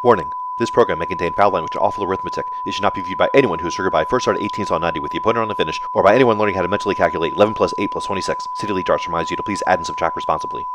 Warning. This program may contain foul language and awful arithmetic. It should not be viewed by anyone who is triggered by first start at 18 saw 90 with the opponent on the finish, or by anyone learning how to mentally calculate 11 plus 8 plus 26. City League Darts reminds you to please add and subtract responsibly.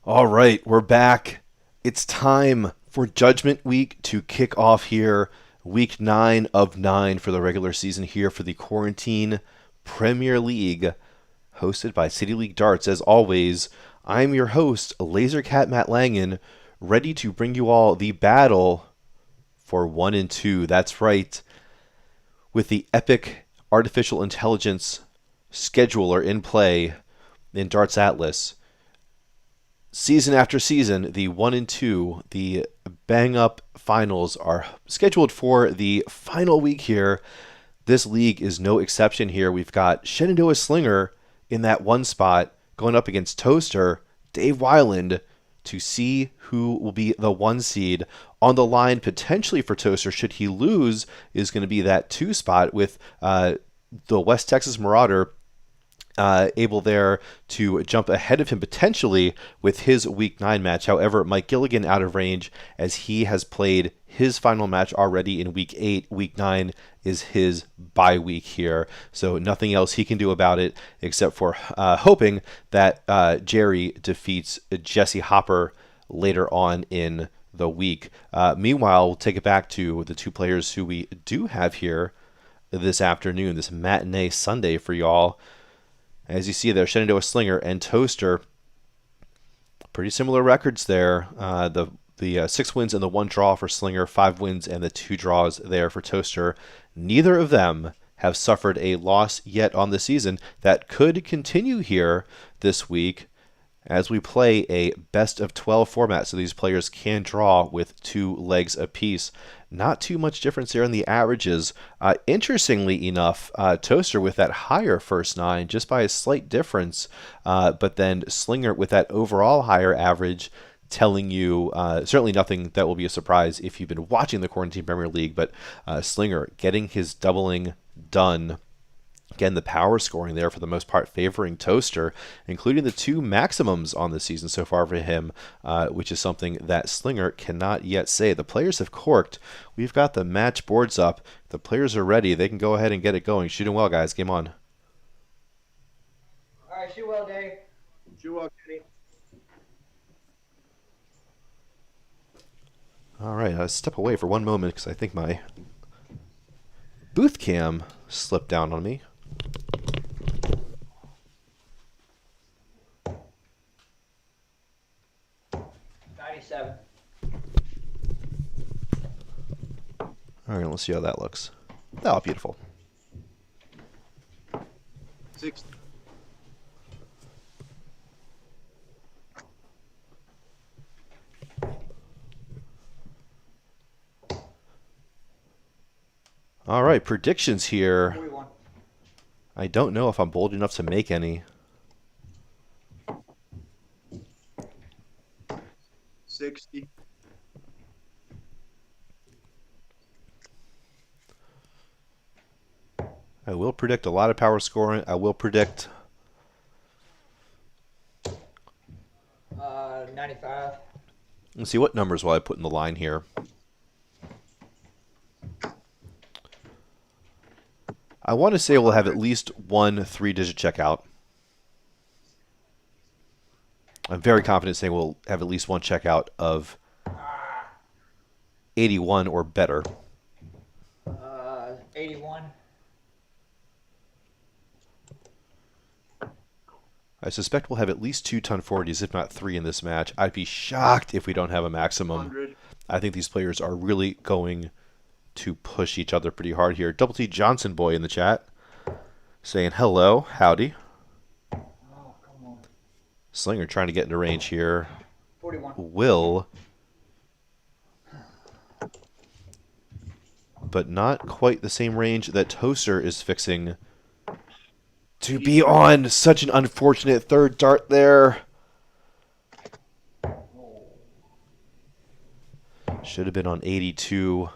All right, we're back. It's time for Judgment Week to kick off here. Week 9 of 9 for the regular season here for the Quarantine Premier League, hosted by City League Darts. As always, I'm your host, Lasercat Matt Langen, ready to bring you all the battle for 1 and 2. That's right. With the epic artificial intelligence scheduler in play in Darts Atlas, season after season, the 1 and 2, the bang-up finals are scheduled for the final week here. This league is no exception here. We've got Shenandoah Slinger in that one spot going up against Toaster, Dave Weyland, to see who will be the 1 seed. On the line, potentially for Toaster, should he lose, is going to be that 2 spot with the West Texas Marauder able there to jump ahead of him potentially with his Week 9 match. However, Mike Gilligan out of range as he has played his final match already in Week 8. Week 9 is his bye week here, so nothing else he can do about it except for hoping that Jerry defeats Jesse Hopper later on in the week. Meanwhile, we'll take it back to the 2 players who we do have here this afternoon, this matinee Sunday for y'all. As you see there, Shenandoah Slinger and Toaster, pretty similar records there. The 6 wins and the 1 draw for Slinger, 5 wins and the 2 draws there for Toaster. Neither of them have suffered a loss yet on the season. That could continue here this week as we play a best of 12 format, so these players can draw with 2 legs apiece. Not too much difference there in the averages. Interestingly enough, Toaster with that higher first 9, just by a slight difference, but then Slinger with that overall higher average, telling you certainly nothing that will be a surprise if you've been watching the Quarantine Premier League, but Slinger getting his doubling done. Again, the power scoring there for the most part favoring Toaster, including the 2 maximums on the season so far for him, which is something that Slinger cannot yet say. The players have corked. We've got the match boards up. The players are ready. They can go ahead and get it going. Shooting well, guys. Game on. All right, shoot well, Dave. Shoot well, Kenny. All right, I'll step away for one moment because I think my booth cam slipped down on me. All right, let's see how that looks. Oh, beautiful. 60. All right, predictions here. 41. I don't know if I'm bold enough to make any. 60. I will predict a lot of power scoring. I will predict 95. Let's see what numbers will I put in the line here. I want to say we'll have at least one 3-digit checkout. I'm very confident saying we'll have at least one checkout of 81 or better. 81. I suspect we'll have at least 2 ton 40s, if not 3 in this match. I'd be shocked if we don't have a maximum. 100. I think these players are really going to push each other pretty hard here. Double T Johnson boy in the chat saying hello, howdy. Oh, come on. Slinger trying to get into range here. 41. Will, but not quite the same range that Toaster is fixing to be on. Such an unfortunate third dart there. Should have been on 82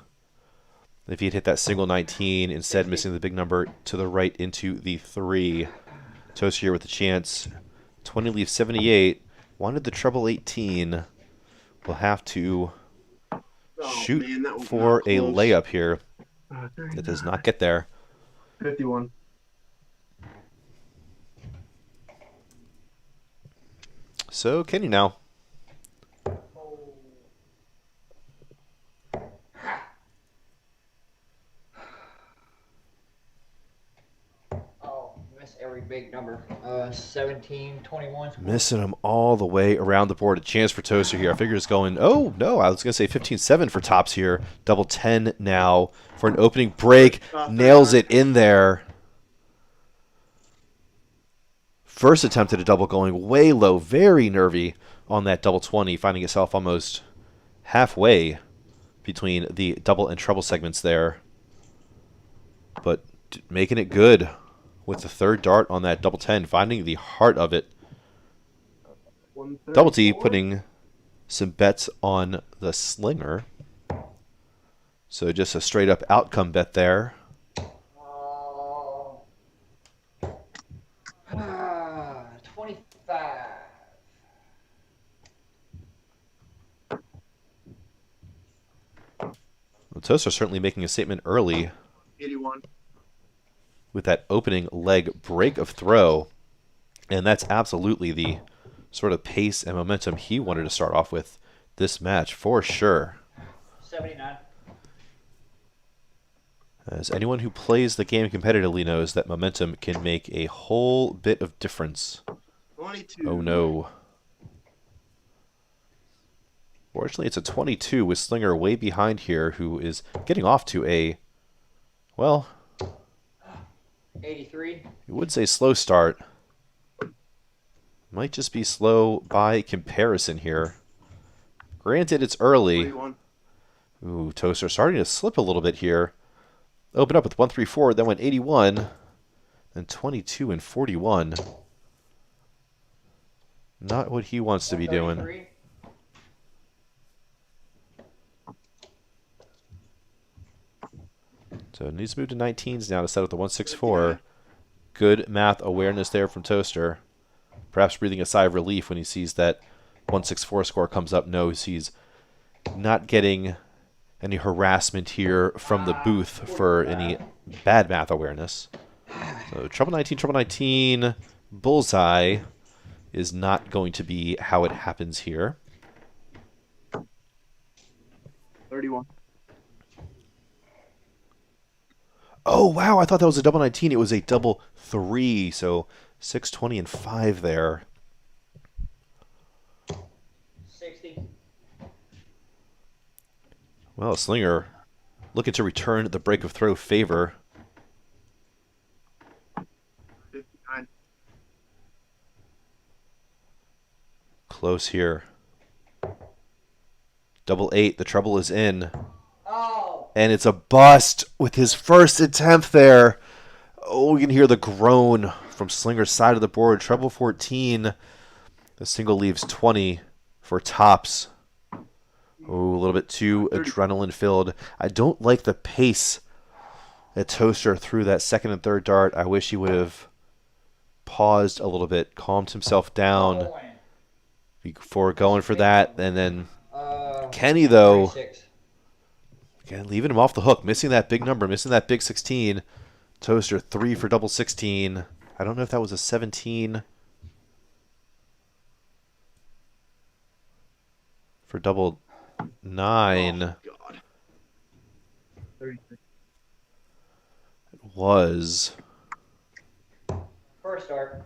if he had hit that single 19, instead missing the big number to the right into the 3. Toaster here with a chance. 20 leaves 78. Wanted the treble 18. We'll have to shoot Man, that was for not a close. layup here. 39. That does not get there. 51. So Kenny now. Oh, miss every big number. 17, 21. Missing him all the way around the board. A chance for Toaster here. I figure it's going, oh, no, I was going to say 15-7 for tops here. Double 10 now for an opening break. Nails it in there. First attempt at a double going way low. Very nervy on that double 20. Finding himself almost halfway between the double and treble segments there. But making it good with the third dart on that double 10. Finding the heart of it. Double T putting some bets on the Slinger. So just a straight up outcome bet there. Oh. 25. Well, Toaster certainly making a statement early 81. with that opening leg break of throw. And that's absolutely the sort of pace and momentum he wanted to start off with this match for sure. 79. As anyone who plays the game competitively knows that momentum can make a whole bit of difference. 22. Oh no. Fortunately, it's a 22 with Slinger way behind here, who is getting off to a, well, 83. you would say slow start. Might just be slow by comparison here. Granted, it's early. 21. Ooh, Toaster starting to slip a little bit here. Open up with 134, then went 81, then 22 and 41. Not what he wants to be doing. 133. So it needs to move to 19s now to set up the 164. Good math awareness there from Toaster. Perhaps breathing a sigh of relief when he sees that 164 score comes up. Knows he's not getting any harassment here from the booth for any bad math awareness. So treble 19, bullseye is not going to be how it happens here. 31. Oh, wow, I thought that was a double 19. It was a double 3, so 6, 20, and 5 there. 60. Well, Slinger looking to return the break of throw favor. 59. Close here. Double 8, the trouble is in. Oh. And it's a bust with his first attempt there. Oh, you can hear the groan from Slinger's side of the board. Treble 14. The single leaves 20 for tops. Oh, a little bit too adrenaline filled. I don't like the pace that Toaster threw that second and third dart. I wish he would have paused a little bit, calmed himself down before going for that. And then Kenny, though, 36. again, leaving him off the hook, missing that big number, missing that big 16. Toaster 3 for double 16. I don't know if that was a 17 for double 9. Oh, God. 33. Was First start.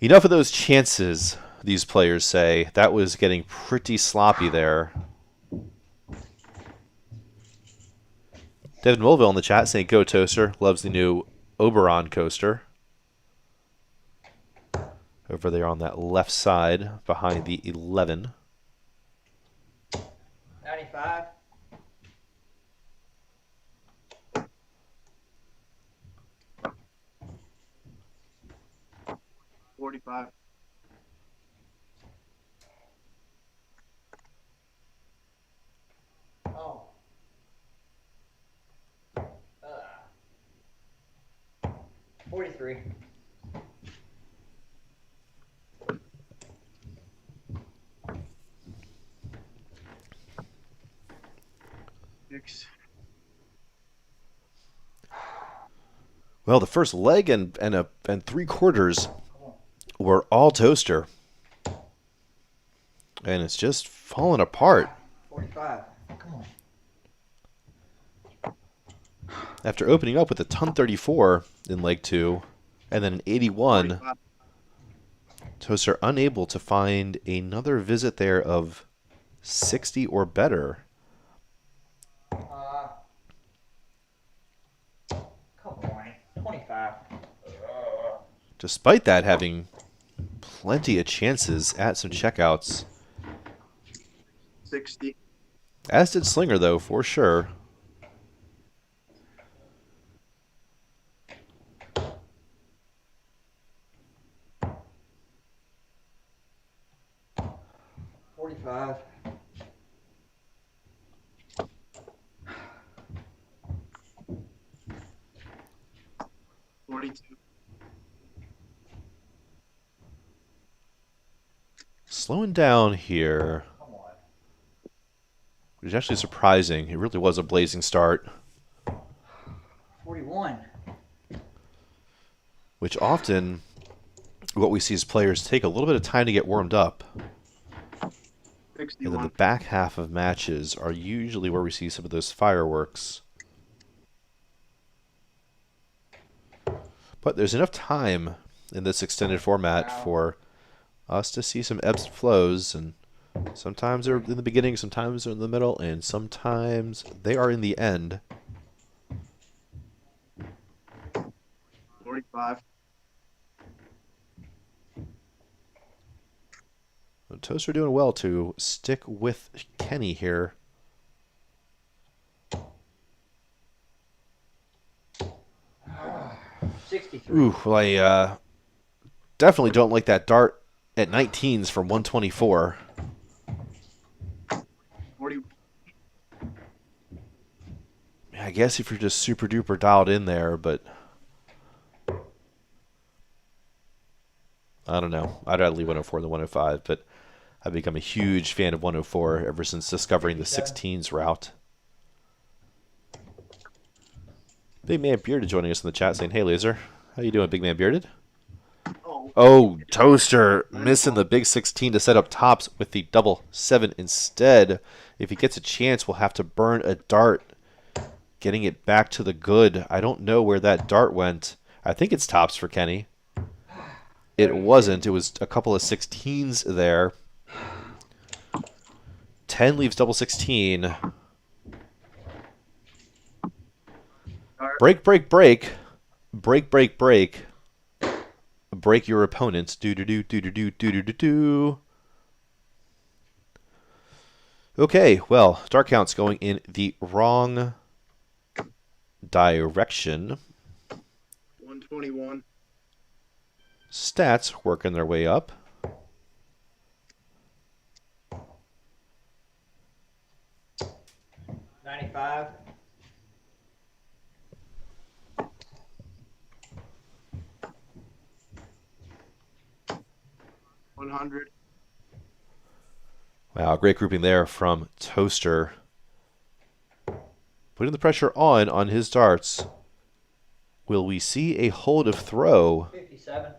enough of those chances, these players say. That was getting pretty sloppy there. Devin Mulville in the chat saying, "Go Toaster." Loves the new Oberon coaster. Over there on that left side behind the 11. 95. $45. Oh. 43. Six. Well, the first leg and 3/4 were all Toaster. And it's just falling apart. 45. Come on. After opening up with a ton 34 in leg 2 and then an 81, 45. Toaster unable to find another visit there of 60 or better. Come on. 25. Despite that, having plenty of chances at some checkouts. 60. As did Slinger, though, for sure. $45. 42. Slowing down here, Come on. which is actually surprising. It really was a blazing start, 41. which often what we see is players take a little bit of time to get warmed up. And then 61. the back half of matches are usually where we see some of those fireworks. But there's enough time in this extended format for us to see some ebbs and flows, and sometimes they're in the beginning, sometimes they're in the middle, and sometimes they are in the end. 45. Toaster doing well to stick with Kenny here. Ooh, well, I definitely don't like that dart at 19s from 124. 40. I guess if you're just super duper dialed in there, but I don't know. I'd rather leave 104 than 105, but I've become a huge fan of 104 ever since discovering the 16s route. Big Man Bearded joining us in the chat saying, "Hey, Laser. How you doing, Big Man Bearded?" Oh, Toaster missing the big 16 to set up tops with the double 7 instead. If he gets a chance, we'll have to burn a dart, getting it back to the good. I don't know where that dart went. I think it's tops for Kenny. It wasn't. It was a couple of 16s there. 10 leaves double 16. Break, break, break. Break, break, break. Break your opponent. Do-do-do, do-do-do, do-do-do-do. Okay, well, dart count's going in the wrong direction. 121. Stats working their way up. $95. 100. Wow, great grouping there from Toaster. Putting the pressure on his darts. Will we see a hold of throw 57.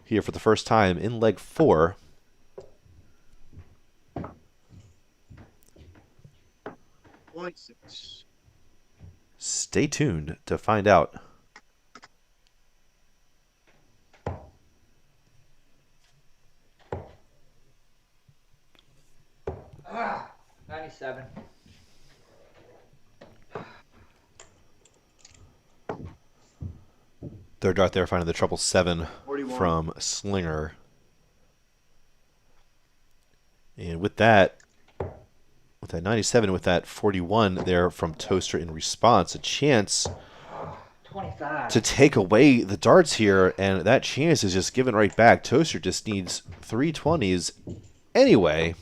here for the first time in leg 4? .6. Stay tuned to find out. Ah, 97. Third dart there, finding the treble 7 41. from Slinger. And with that 97, with that 41 there from Toaster in response, a chance 25. to take away the darts here, and that chance is just given right back. Toaster just needs 3 20s anyway.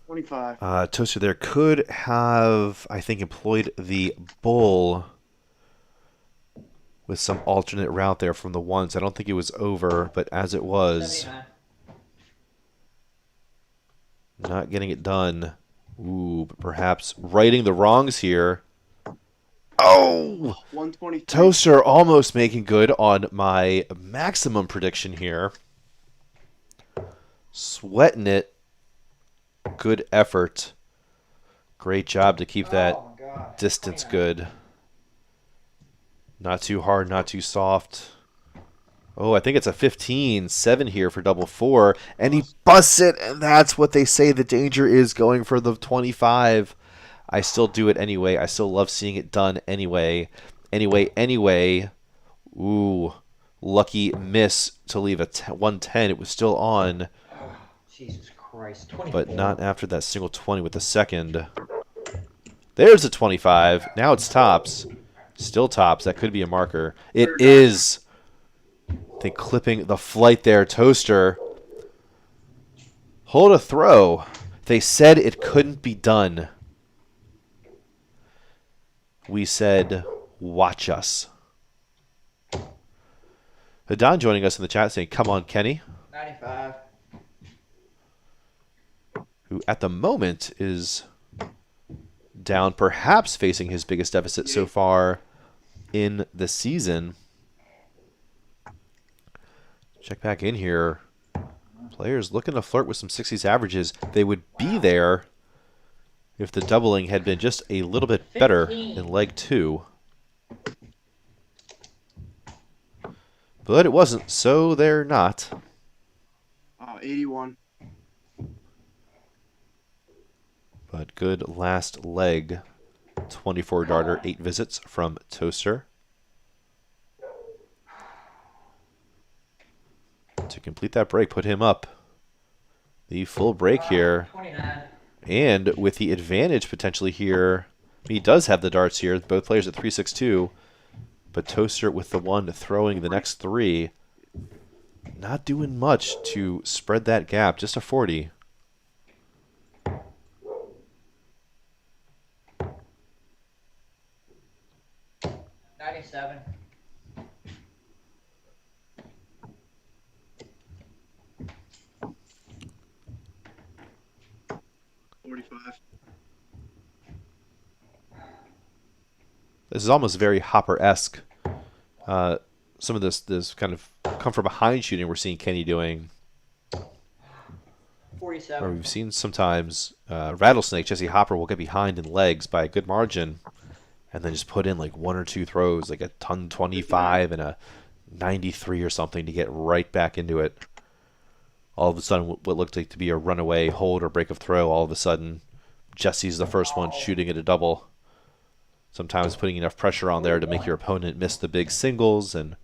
25. Toaster there could have, I think, employed the bull with some alternate route there from the ones. I don't think it was over, but as it was, 79. not getting it done. Ooh, but perhaps righting the wrongs here. Oh! 123. Toaster almost making good on my maximum prediction here. Sweating it. Good effort. Great job to keep that Oh my God. distance 29. good. Not too hard, not too soft. Oh, I think it's a 15-7 here for double 4. And he busts it, and that's what they say the danger is, going for the 25. I still do it anyway. I still love seeing it done anyway. Anyway. Ooh, lucky miss to leave a 110. It was still on, Oh, Jesus Christ. 24. but not after that single 20 with the second. There's a 25. Now it's tops. Still tops. That could be a marker. It is. I think clipping the flight there. Toaster. Hold a throw. They said it couldn't be done. We said, watch us. Hadan joining us in the chat saying, come on, Kenny. 95. Who at the moment is down, perhaps facing his biggest deficit so far in the season. Check back in here. Players looking to flirt with some 60s averages. They would be there if the doubling had been just a little bit better 15. in leg 2. But it wasn't, so they're not. 81. But good last leg. 24 darter, 8 visits from Toaster. To complete that break, put him up. The full break here. 29. And with the advantage potentially here, he does have the darts here. Both players at 3-6-2. But Toaster with the one throwing the next 3. Not doing much to spread that gap. Just a 40. $97. This is almost very Hopper-esque. Some of this kind of come from behind shooting we're seeing Kenny doing. Or 47. we've seen sometimes Rattlesnake, Jesse Hopper will get behind in legs by a good margin and then just put in like 1 or 2 throws, like a 25 and a 93 or something to get right back into it. All of a sudden, what looked like to be a runaway hold or break of throw, all of a sudden, Jesse's the first one shooting at a double. Sometimes putting enough pressure on there to make your opponent miss the big singles, and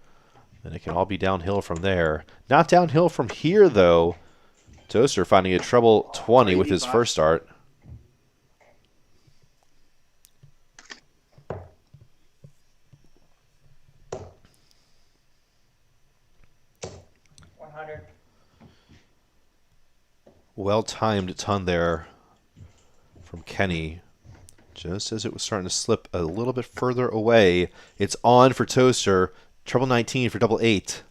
then it can all be downhill from there. Not downhill from here, though. Toaster finding a treble 20 with his first start. Well-timed ton there from Kenny. Just as it was starting to slip a little bit further away, it's on for Toaster. Treble 19 for double 8.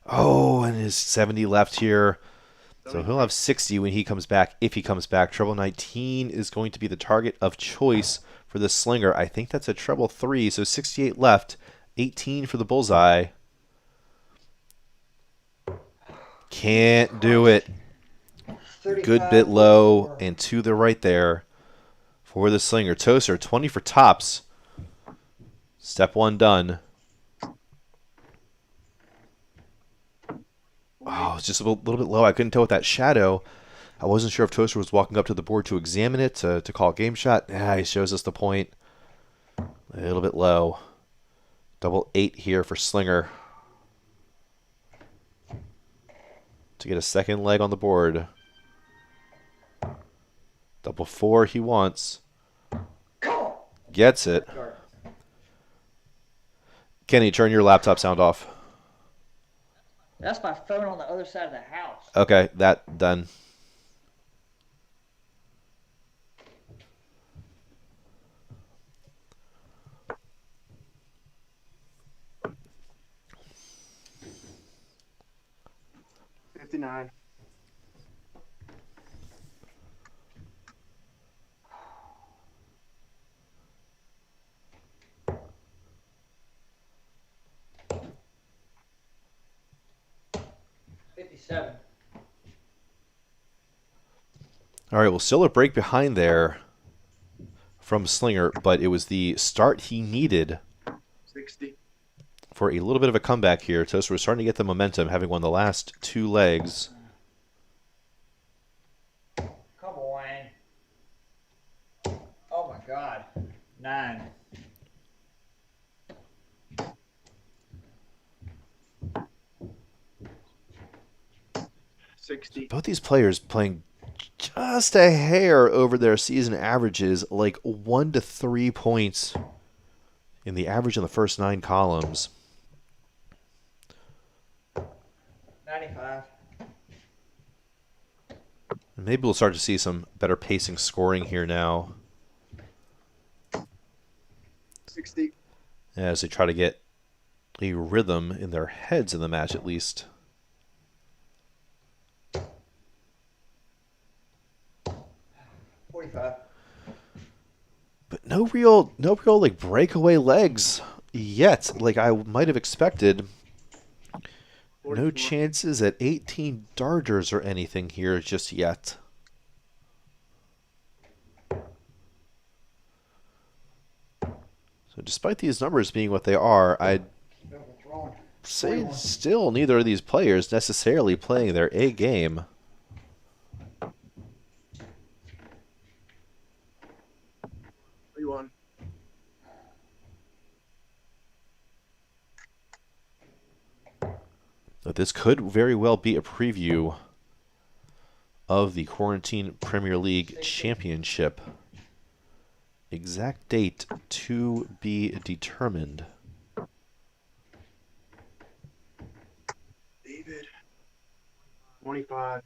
Oh, and his 70 left here. So he'll have 60 when he comes back, if he comes back. Treble 19 is going to be the target of choice for the Slinger. I think that's a treble 3, so 68 left. 18 for the bullseye. Can't do it. Good bit low and to the right there. for the Slinger. Toaster, 20 for tops. Step 1 done. Oh, it's just a little bit low. I couldn't tell with that shadow. I wasn't sure if Toaster was walking up to the board to examine it, to call a game shot. He shows us the point. A little bit low. Double 8 here for Slinger. To get a second leg on the board. Double 4 he wants. Gets it. Kenny, turn your laptop sound off. That's my phone on the other side of the house. Okay, that done. $59. $57. All right, well, still a break behind there from Slinger, but it was the start he needed 60. for a little bit of a comeback here. Toaster was starting to get the momentum, having won the last 2 legs. Come on. Oh my God. 9. $60. Both these players playing just a hair over their season averages, like 1 to 3 points in the average in the first 9 columns. 95. Maybe we'll start to see some better pacing scoring here now 60. as they try to get a rhythm in their heads in the match at least. But no real like breakaway legs yet, like I might have expected. No 44. chances at 18 darters or anything here just yet. So despite these numbers being what they are, I'd say still neither of these players necessarily playing their A game. $31. But this could very well be a preview of the Quarantine Premier League Championship. Exact date to be determined. David. 25.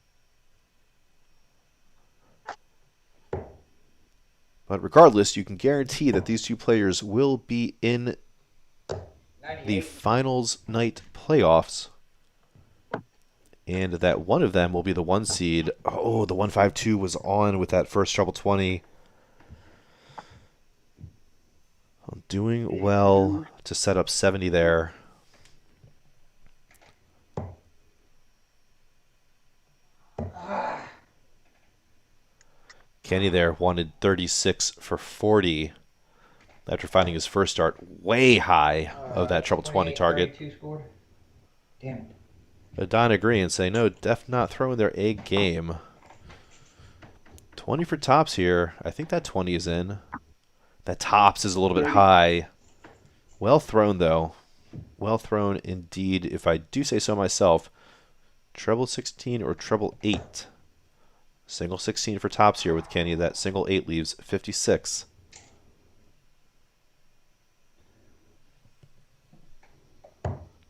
But regardless, you can guarantee that these two players will be in the 98. finals night playoffs. And that one of them will be the 1 seed. Oh, the 152 was on with that first treble 20. Doing well to set up 70 there. Kenny there wanted 36 for 40 after finding his first start way high of that treble 20 target. 32 scored. Damn it. But Don agree and say, no, def not throwing their A game. 20 for tops here. I think that 20 is in. That tops is a little bit high. Well thrown, though. Well thrown indeed, if I do say so myself. Treble 16 or treble 8. Single 16 for tops here with Kenny. That single 8 leaves 56.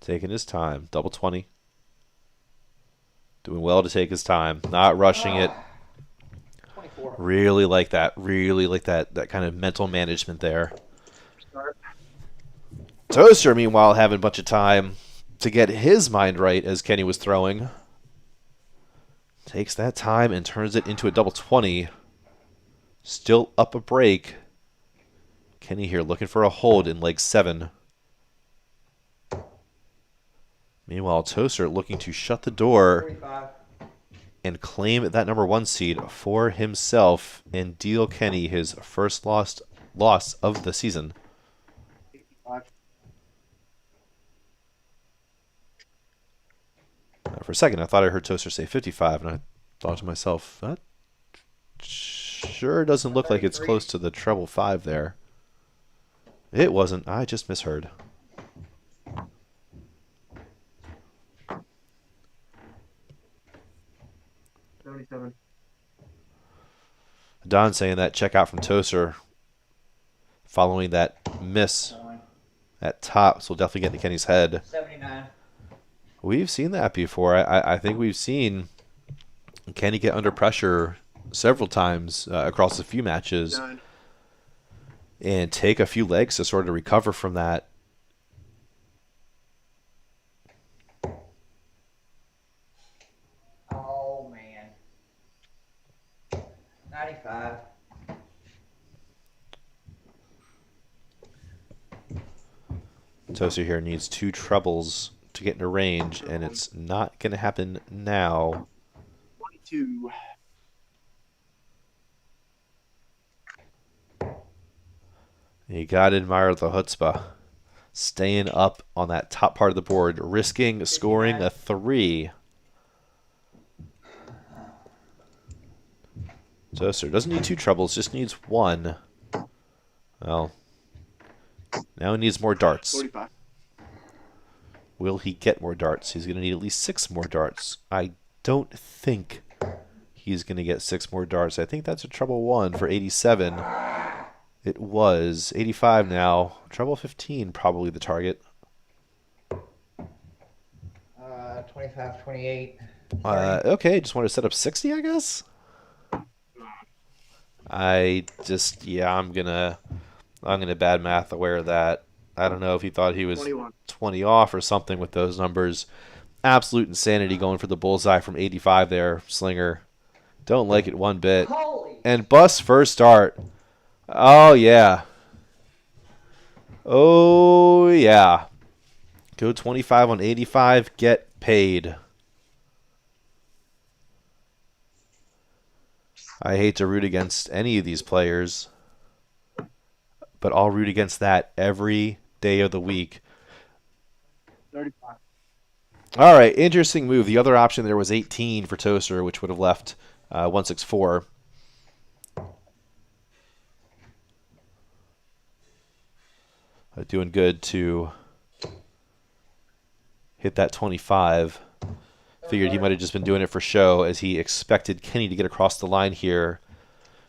Taking his time. Double 20. Doing well to take his time. Not rushing it. 24. Really like that. Really like that kind of mental management there. Start. Toaster, meanwhile, having a bunch of time to get his mind right as Kenny was throwing. Takes that time and turns it into a double 20. Still up a break. Kenny here looking for a hold in leg 7. Meanwhile, Toaster looking to shut the door 45. and claim that number 1 seed for himself and deal Kenny his first loss of the season. 85. For a second, I thought I heard Toaster say 55, and I thought to myself, that sure doesn't look like it's 33. close to the treble 5 there. It wasn't. I just misheard. $77. Don saying that check out from Toaster following that miss at top, so we'll definitely get into Kenny's head. 79. We've seen that before. I think we've seen Kenny get under pressure several times across a few matches 9. and take a few legs to sort of recover from that. Oh, man. 95. Toaster here needs 2 trebles to get into range, and it's not going to happen now. 22. You got to admire the chutzpah. Staying up on that top part of the board, risking scoring a 3. Toaster doesn't need 2 trebles, just needs 1. Well, now he needs more darts. 45. Will he get more darts? He's going to need at least 6 more darts. I don't think he's going to get 6 more darts. I think that's a treble 1 for 87. It was 85 now. Treble 15 probably the target. 25, 28. Okay, just want to set up 60, I guess. I'm gonna bad math aware of that. I don't know if he thought he was 21. 20 off or something with those numbers. Absolute insanity going for the bullseye from 85 there, Slinger. Don't like it one bit. Holy. And bust first start. Oh, yeah. Oh, yeah. Go 25 on 85, get paid. I hate to root against any of these players, but I'll root against that every day of the week. 35. All right, interesting move. The other option there was 18 for Toaster, which would have left 164. Doing good to hit that 25. Figured he might have just been doing it for show as he expected Kenny to get across the line here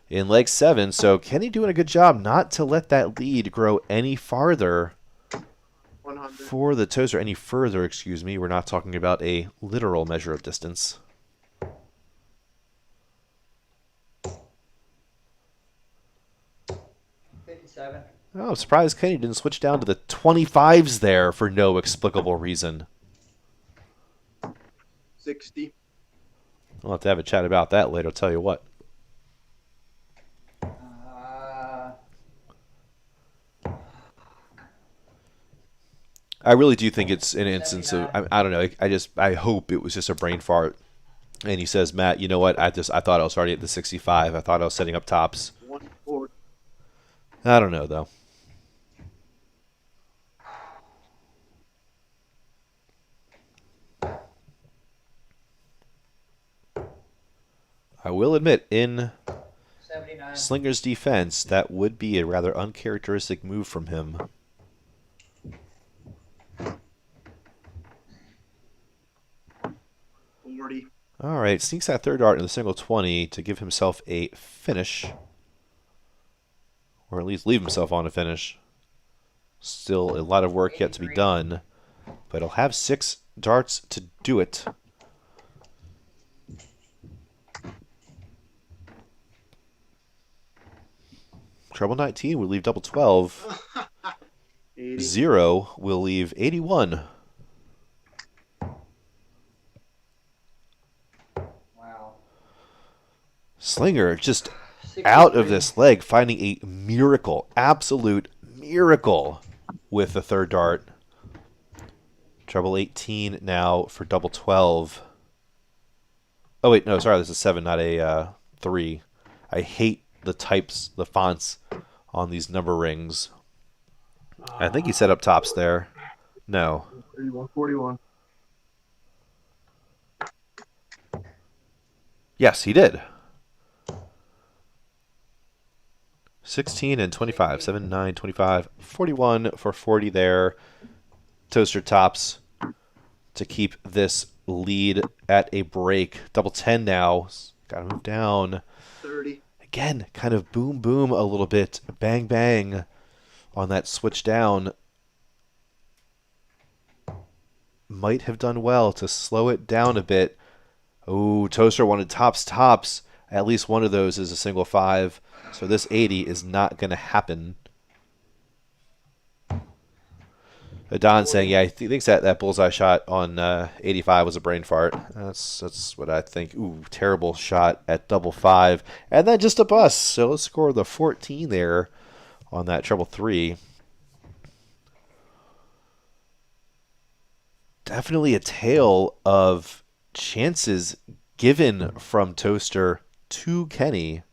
in leg 7. So Kenny doing a good job not to let that lead grow any farther 100. for the Toaster. Any further, excuse me. We're not talking about a literal measure of distance. $57. Oh, I'm surprised Kenny didn't switch down to the 25s there for no explicable reason. 60. We'll have to have a chat about that later, I'll tell you what. I really do think it's an instance of, I don't know, I hope it was just a brain fart. And he says, Matt, you know what, I thought I was already at the 65. I thought I was setting up tops. 140. I don't know, though. I will admit, in 79. Slinger's defense, that would be a rather uncharacteristic move from him. All right, sneaks that third dart in the single 20 to give himself a finish. Or at least leave himself on a finish. Still a lot of work yet to be done. But he'll have 6 darts to do it. Treble 19 will leave double 12. 80. 0 will leave 81. Wow. Slinger just 63. out of this leg, finding a miracle, absolute miracle with the third dart. Treble 18 now for double 12. Oh wait, no, sorry, this is 7, not a 3. I hate the fonts on these number rings. I think he set up tops there. No. 141. Yes, he did. 16 and 25. 7, 9, 25. 41 for 40 there. Toaster tops to keep this lead at a break. Double 10 now. Got to move down. 30. Again, kind of boom, boom a little bit. Bang, bang on that switch down. Might have done well to slow it down a bit. Oh, Toaster wanted tops, tops. At least one of those is a single 5. So this 80 is not going to happen. Don saying, yeah, he thinks that bullseye shot on 85 was a brain fart. That's what I think. Ooh, terrible shot at double 5. And then just a bust. So let's score the 14 there on that treble 3. Definitely a tale of chances given from Toaster to Kenny.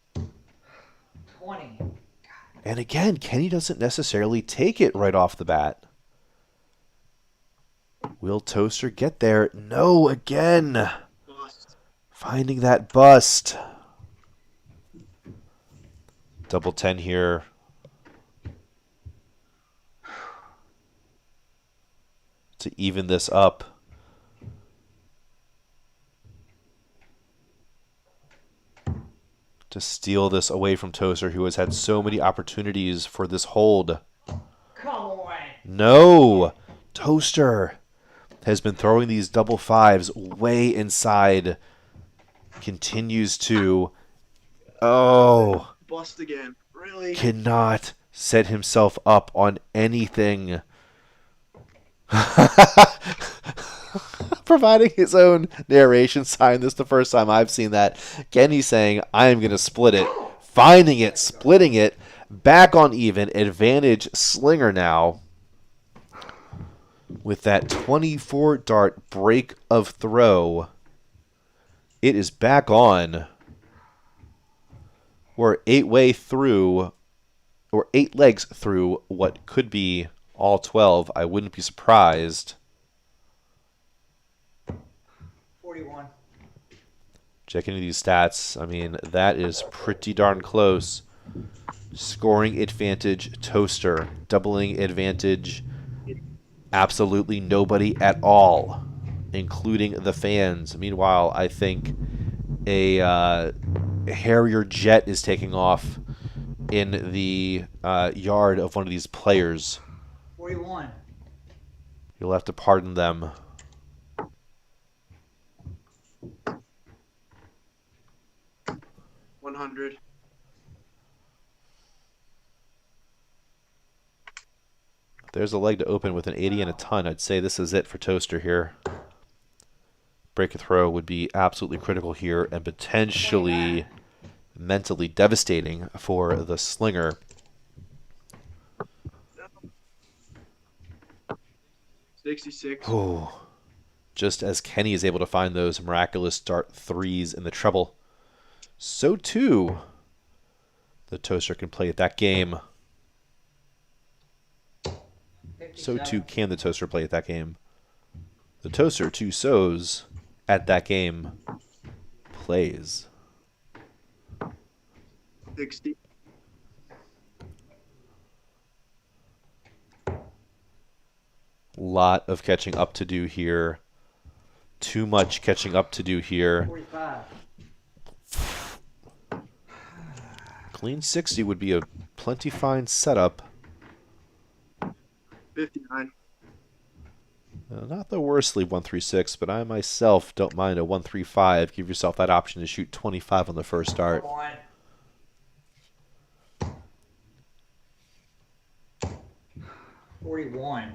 20. And again, Kenny doesn't necessarily take it right off the bat. Will Toaster get there? No, again. Bust. Finding that bust. Double 10 here. To even this up. To steal this away from Toaster, who has had so many opportunities for this hold. Come on. No! Toaster has been throwing these double 5s way inside. Continues to... Oh! Bust again. Really? Cannot set himself up on anything. Providing his own narration sign. This is the first time I've seen that. Kenny saying, I am going to split it. Finding it, splitting it. Back on even. Advantage Slinger now. With that 24 dart break of throw. It is back on. We're 8-way through, or 8 legs through what could be all 12. I wouldn't be surprised. 41. Checking these stats. I mean, that is pretty darn close. Scoring advantage, Toaster. Doubling advantage, absolutely nobody at all, including the fans. Meanwhile, I think a Harrier jet is taking off in the yard of one of these players. 41. You'll have to pardon them. $100. If there's a leg to open with an 80 and a ton, I'd say this is it for Toaster here. Break a throw would be absolutely critical here and potentially mentally devastating for the Slinger. $66. Oh, just as Kenny is able to find those miraculous dart 3s in the treble, so too the Toaster can play at that game. So too can the Toaster play at that game. The Toaster, too so's at that game, plays. 60. Lot of catching up to do here. Too much catching up to do here. 45. Clean 60 would be a plenty fine setup. 59. Not the worst leave 136, but I myself don't mind a 135. Give yourself that option to shoot 25 on the first start. Come on. 41.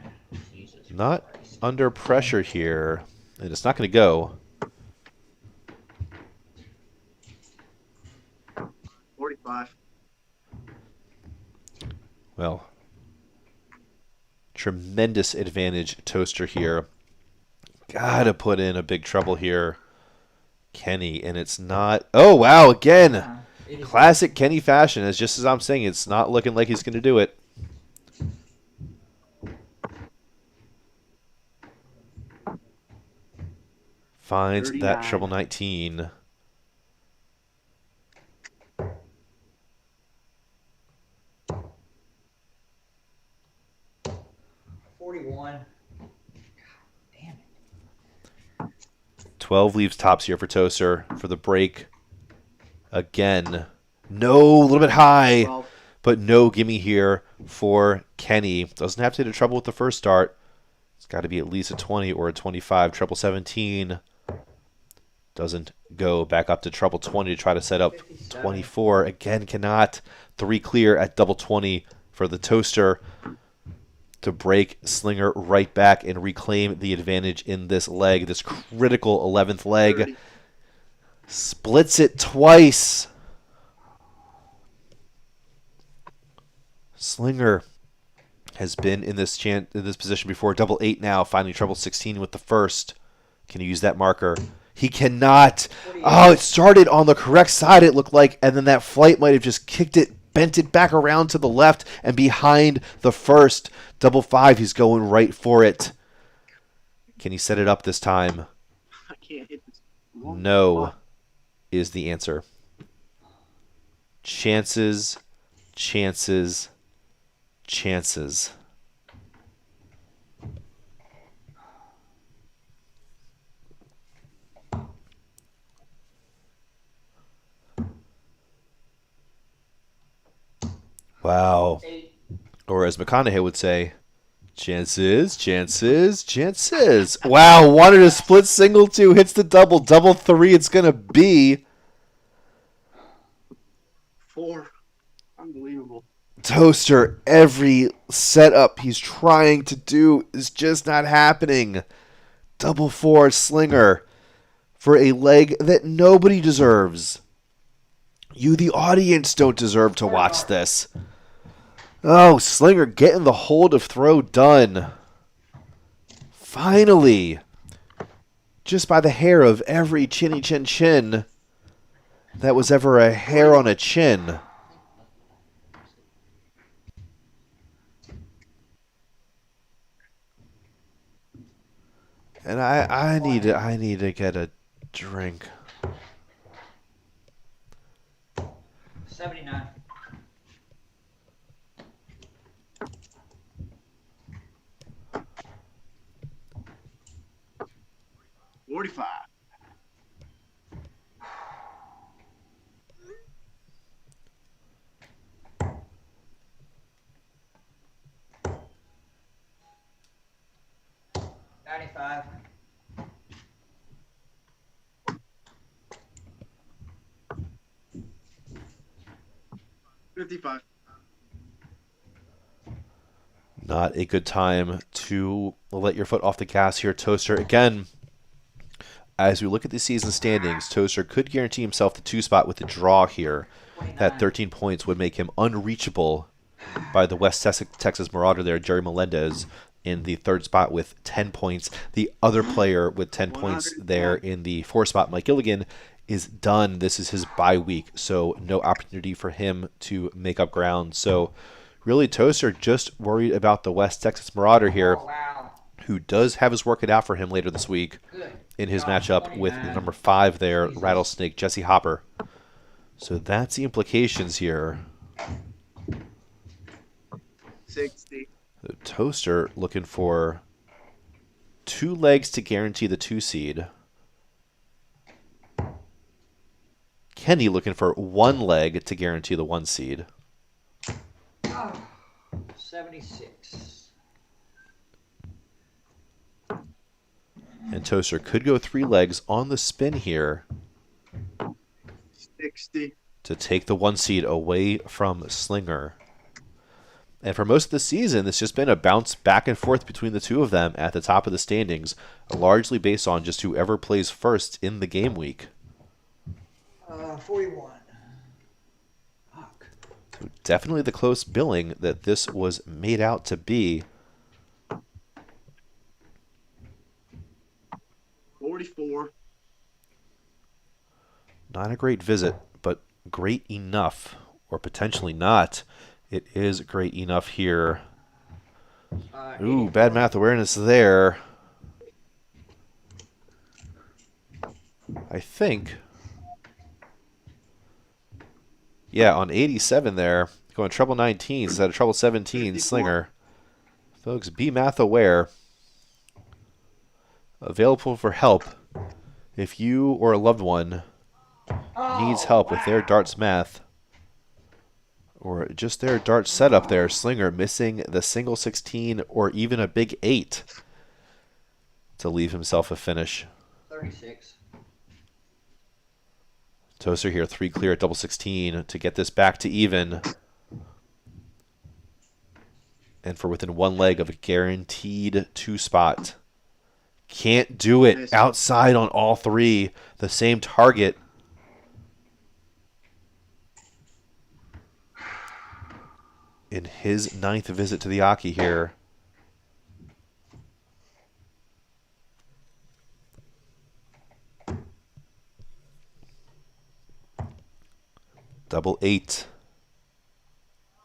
Jesus Not Christ. under pressure here, and it's not going to go. 45. Well, tremendous advantage Toaster here. Gotta put in a big trouble here. Kenny, and it's not. Oh, wow, again. It is Classic Kenny fashion. As just as I'm saying, it's not looking like he's going to do it. Finds that 39. treble 19. $41. Damn it. 12 leaves tops here for Toaster for the break. Again. No, a little bit high, 12. but no gimme here for Kenny. Doesn't have to hit a treble with the first start. It's got to be at least a 20 or a 25. Treble 17 doesn't go back up to treble 20 to try to set up 24. Again, cannot. 3 clear at double 20 for the Toaster to break Slinger right back and reclaim the advantage in this leg, this critical 11th leg. 30. Splits it twice. Slinger has been in this position before. Double 8 now, finally treble 16 with the first. Can he use that marker? He cannot. Oh, it started on the correct side, it looked like, and then that flight might have just kicked it, bent it back around to the left and behind the first. Double 5, he's going right for it. Can he set it up this time? I can't hit this. long No spot. is the answer. Chances, chances, chances. Wow. 8. Or as McConaughey would say, chances, chances, chances. Wow, wanted a split single 2, hits the double. Double 3 it's going to be. 4. Unbelievable. Toaster, every setup he's trying to do is just not happening. Double 4 Slinger for a leg that nobody deserves. You, the audience, don't deserve to watch this. Oh, Slinger getting the hold of throw done. Finally. Just by the hair of every chinny chin chin that was ever a hair on a chin. And I need to get a drink. 79. $45. 95. 55. Not a good time to let your foot off the gas here, Toaster. Again, as we look at the season standings, Toaster could guarantee himself the 2 spot with the draw here. 29. That 13 points would make him unreachable by the West Texas Marauder there, Jerry Melendez, in the 3rd spot with 10 points. The other player with 10 points there in the 4th spot, Mike Gilligan, is done. This is his bye week, so no opportunity for him to make up ground. So really, Toaster just worried about the West Texas Marauder here, Oh, wow. who does have his work cut out for him later this week Good. in his God, matchup with 29. number 5 there, Jesus. Rattlesnake, Jesse Hopper. So that's the implications here. 60. The Toaster looking for 2 legs to guarantee the 2 seed. Kenny looking for 1 leg to guarantee the 1 seed. 76. And Toaster could go 3 legs on the spin here 60. to take the 1 seed away from Slinger. And for most of the season, it's just been a bounce back and forth between the two of them at the top of the standings, largely based on just whoever plays first in the game week. 41. Fuck. So definitely the close billing that this was made out to be. 44. Not a great visit, but great enough, or potentially not. It is great enough here. Ooh, bad math awareness there. I think. Yeah, on 87 there, going treble 19s instead of treble 17, Slinger. Folks, be math aware. Available for help if you or a loved one needs help with their darts math. Or just their dart setup there. Slinger missing the single 16 or even a big 8 to leave himself a finish. 36. Toaster here, 3 clear at double 16 to get this back to even. And for within 1 leg of a guaranteed 2 spot. Can't do it. Outside on all 3. The same target. In his 9th visit to the Aki here. Double 8.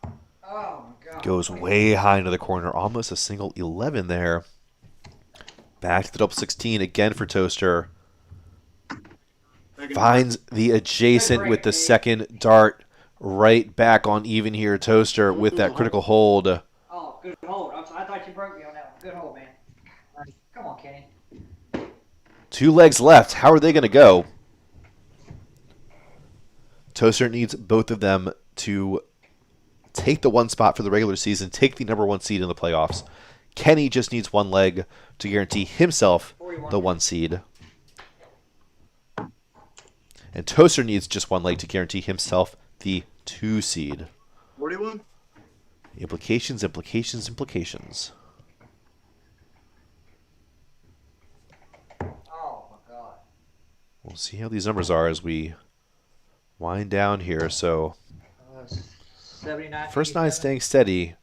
Oh my God. Goes way high into the corner. Almost a single 11 there. Back to the double 16 again for Toaster. Finds the adjacent with the second dart. Right back on even here, Toaster, with that critical hold. Oh, good hold. I thought you broke me on that one. Good hold, man. Come on, Kenny. 2 legs left. How are they going to go? Toaster needs both of them to take the 1 spot for the regular season, take the number 1 seed in the playoffs. Kenny just needs 1 leg to guarantee himself the 1 seed. And Toaster needs just 1 leg to guarantee himself the 2 seed. 41. Implications. Oh my God. We'll see how these numbers are as we wind down here. So 79. first 9 staying steady.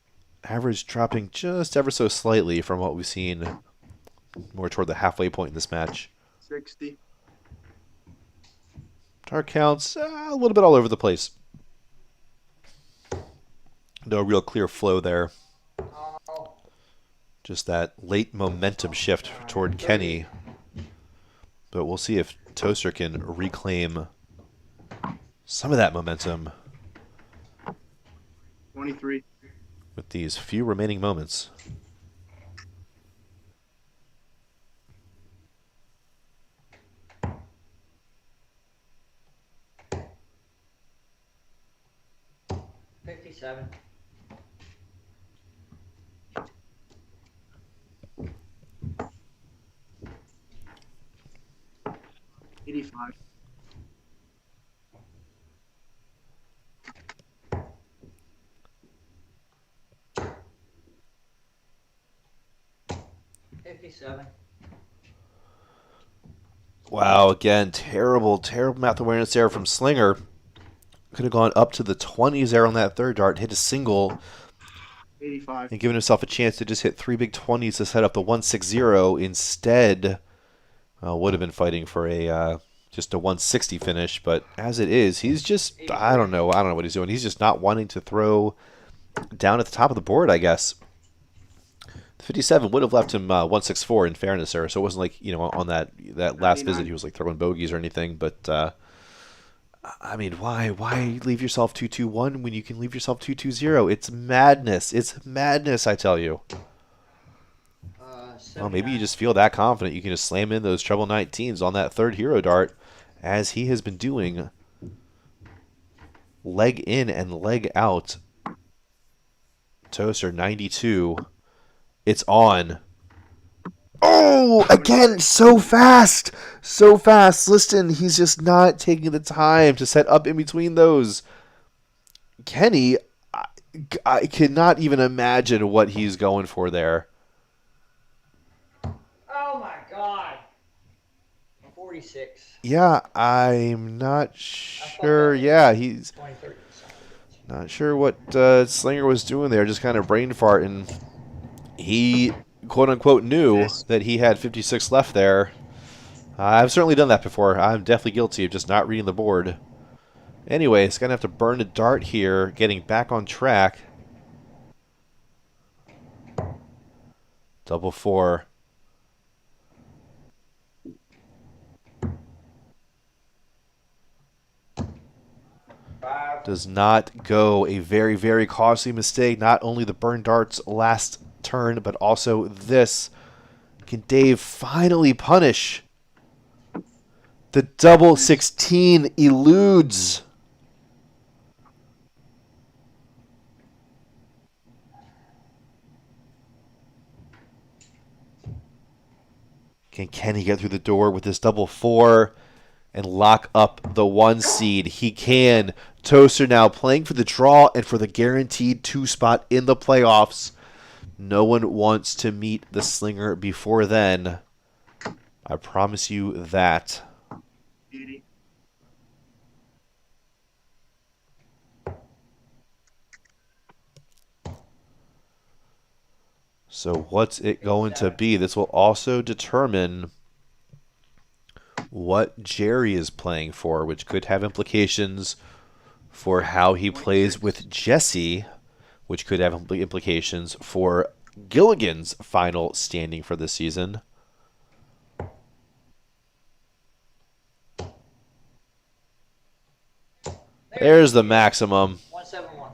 Average dropping just ever so slightly from what we've seen more toward the halfway point in this match. 60. Dart counts a little bit all over the place. No real clear flow there. Oh. Just that late momentum shift toward Kenny. But we'll see if Toaster can reclaim some of that momentum 23. with these few remaining moments. $57. 85. $57. Wow, again, terrible math awareness there from Slinger. Could have gone up to the 20s there on that third dart, hit a single, 85. and given himself a chance to just hit 3 big 20s to set up the 160. Instead, would have been fighting for a just a 160 finish. But as it is, he's just, I don't know what he's doing. He's just not wanting to throw down at the top of the board, I guess. The 57 would have left him 164 in fairness there, so it wasn't like, on that last 99. visit he was like throwing bogeys or anything. But I mean, why leave yourself 2-2-1 when you can leave yourself 2-2-0? It's madness. It's madness, I tell you. Well, maybe you just feel that confident you can just slam in those treble 19s on that third hero dart, as he has been doing, leg in and leg out. Toaster 92. It's on. Oh, again, so fast. So fast. Listen, he's just not taking the time to set up in between those. Kenny, I cannot even imagine what he's going for there. Oh my God. 46. Yeah, I'm not sure. Yeah, he's 23. not sure what Slinger was doing there, just kind of brain farting. He, quote-unquote, knew that he had 56 left there. I've certainly done that before. I'm definitely guilty of just not reading the board. Anyway, it's going to have to burn a dart here, getting back on track. Double four. Does not go. A very, very costly mistake. Not only the burn darts last turn, but also this. Can Dave finally punish? The double 16 eludes. Can Kenny get through the door with this double four and lock up the 1 seed? He can. Toaster now playing for the draw and for the guaranteed 2 spot in the playoffs. No one wants to meet the Slinger before then. I promise you that. 80. So what's it going to be? This will also determine what Jerry is playing for, which could have implications for how he plays with Jesse, which could have implications for Gilligan's final standing for the season. There's the maximum. 171.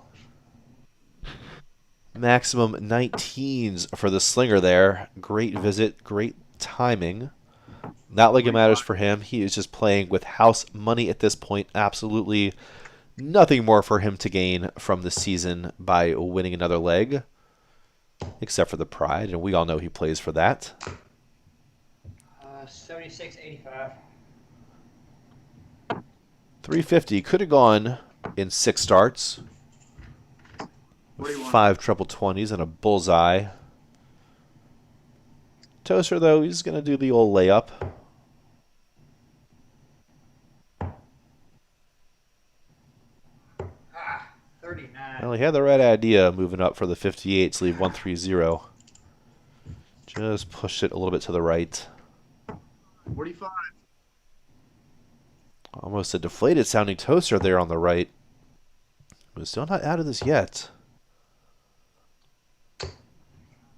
Maximum 19s for the Slinger there. Great visit, great timing. Not like it matters for him. He is just playing with house money at this point. Absolutely nothing more for him to gain from the season by winning another leg. Except for the pride, and we all know he plays for that. 76.85. 350 could have gone in 6 starts. 41. 5 treble 20s and a bullseye. Toaster, though, he's going to do the old layup. 39. Well, he had the right idea moving up for the 58 to leave 130. Just pushed it a little bit to the right. 45. Almost a deflated sounding Toaster there on the right. But still not out of this yet.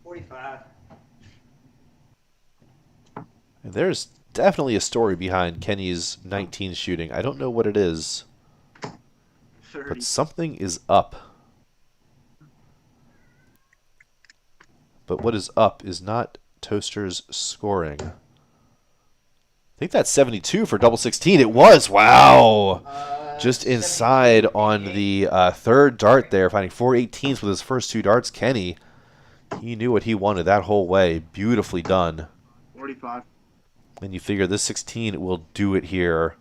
45. And there's definitely a story behind Kenny's 19 shooting. I don't know what it is, 30. but something is up. But what is up is not Toaster's scoring. I think that's 72 for double 16. It was. Wow. Just inside on the third dart there, finding 418s with his first 2 darts. Kenny, he knew what he wanted that whole way. Beautifully done. 45. And you figure this 16 will do it here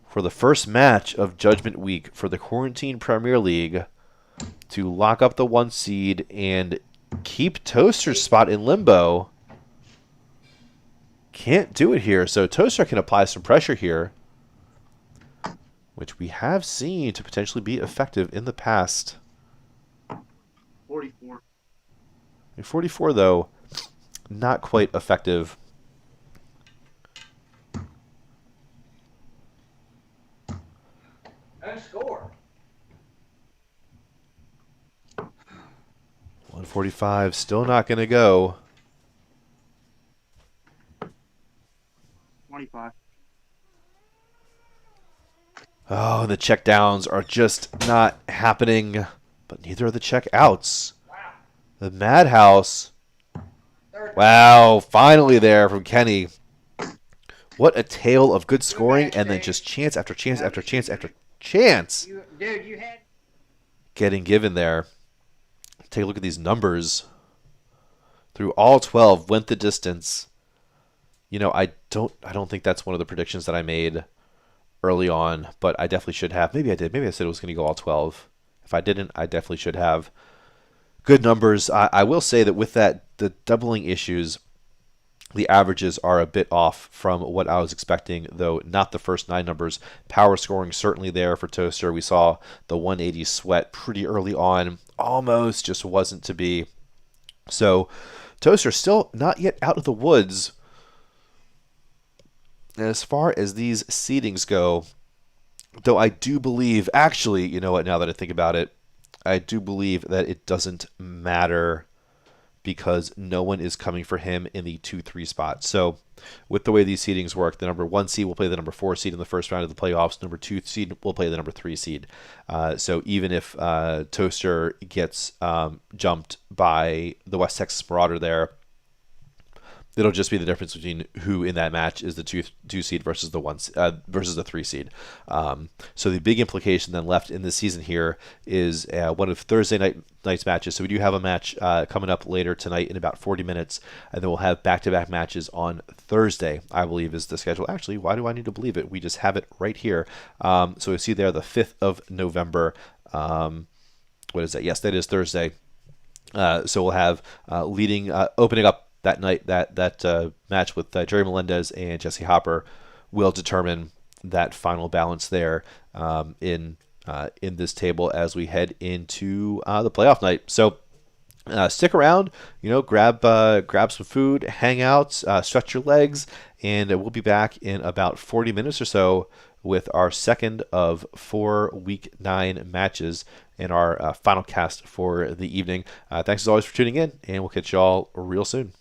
for the first match of Judgment Week for the Quarantine Premier League to lock up the 1 seed and keep Toaster's spot in limbo. Can't do it here, so Toaster can apply some pressure here, which we have seen to potentially be effective in the past. 44. In 44, though, not quite effective. And score. 145, still not going to go. 25. Oh, the check downs are just not happening, but neither are the check outs. Wow. The Madhouse. Third. Wow, finally there from Kenny. What a tale of good scoring, and then just chance after chance after chance after chance Dude, you had. getting given there. Take a look at these numbers. Through all 12, went the distance. You know, I don't think that's one of the predictions that I made early on, but I definitely should have. Maybe I did. Maybe I said it was going to go all 12. If I didn't, I definitely should have. Good numbers. I will say that with that, the doubling issues, the averages are a bit off from what I was expecting, though not the first 9 numbers. Power scoring certainly there for Toaster. We saw the 180 sweat pretty early on. Almost just wasn't to be. So Toaster still not yet out of the woods. as far as these seedings go, though I do believe, actually, you know what, now that I think about it, I do believe that it doesn't matter because no one is coming for him in the 2-3 spot. So, with the way these seedings work, the number 1 seed will play the number 4 seed in the first round of the playoffs. Number 2 seed will play the number 3 seed. So, even if Toaster gets jumped by the West Texas Marauder there, it'll just be the difference between who in that match is the two seed versus the versus the 3 seed. So the big implication then left in this season here is one of Thursday night's matches. So we do have a match coming up later tonight in about 40 minutes, and then we'll have back-to-back matches on Thursday, I believe is the schedule. Actually, why do I need to believe it? We just have it right here. So we see there the 5th of November. What is that? Yes, that is Thursday. So we'll have opening up that night, that match with Jerry Melendez and Jesse Hopper will determine that final balance there in this table as we head into the playoff night. So stick around, grab some food, hang out, stretch your legs, and we'll be back in about 40 minutes or so with our second of 4 Week 9 matches and our final cast for the evening. Thanks as always for tuning in, and we'll catch y'all real soon.